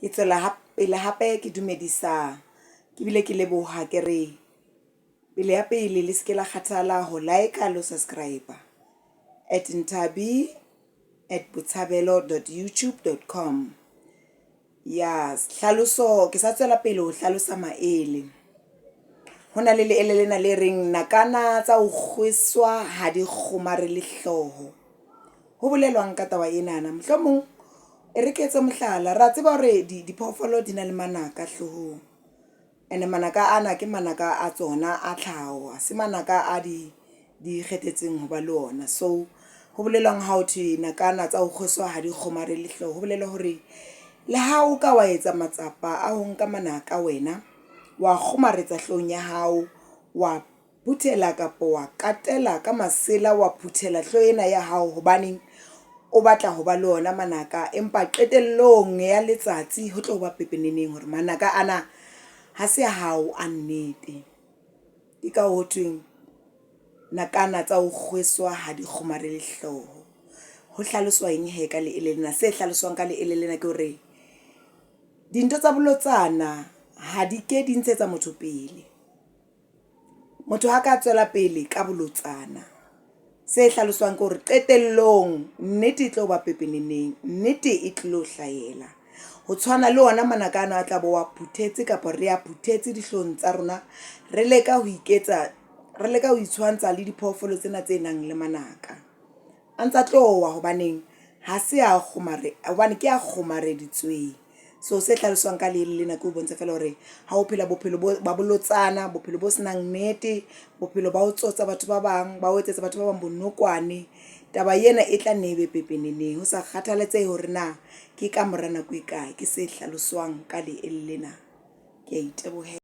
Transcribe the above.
Ke tswela pele hape ke dumedisa ke bile ke leboha ke re pele ya pele le se la kgathala ho like le subscribe @ntabi@botshabelo.youtube.com. Yes, hlaloso ke sa tswela pele ho hlalosa maele. Hona le lena le reng nakana tsa ho kgweswa ha di kgomare le hloho. Ho bolelwang ka taba ena na mohlomong e re ke etse mohlala ra tseba hore diphoofolo di na le manaka hlohong. Ene manaka ana ke manaka a tsona a tlhaho, a se manaka a di kgethetseng ho ba le ona. So ho bolelwang ha o thwe nakana tsa ho kgweswa ha di kgomare le hloho, ho bolela hore le ha o ka wa etsa matsapa a ho nka manaka wena wa kgomaretsa hlong ya hao, wa phuthela kapo wa katela ka masela, wa phuthela hlo ena ya hao hobane o batla ho ba le ona manaka, empa qetellong ya letsatsi ho tlo ba pepeneneng hore manaka ana ha se hao a nnete. Ke ka ho thweng nakana tsa ho kgweswa ha di kgomare le hloho. Ho hlaloswa eng he ka leele lena? Se hlaloswang ka leele lena ke hore dintho tsa bolotsana ha di ke di ntshetsa motho pele. Motho ha ka tswela pele ka bolotsana, se hlaloswang ke hore qetellong nnete e tlo ba pepeneneng, nnete e tlo hlahela. Ho tshwana le ona manakana a tla bo wa phuthetse kapa re a phuthetse dihlong tsa rona, re leka ho itshwantsha le diphoofolo tsena tse nang le manaka. A ntsa tlowa hobaneng ha se a kgomare, hobane ke a kgomareditsweng. So se hlaloswang ka leele lena ke ho bontsha fela hore ha o phela bophelo ba bolotsana, bophelo bo senang nnete, bophelo ba ho tsotsa batho ba bang, ba ho etsetsa batho ba bang bonokwane, taba ena e tla nne be pepeneneng. Ho sa kgathaletsehe hore na ke ka mora nako e kae, ke se hlaloswang ka leele lena. Ke a itebohela.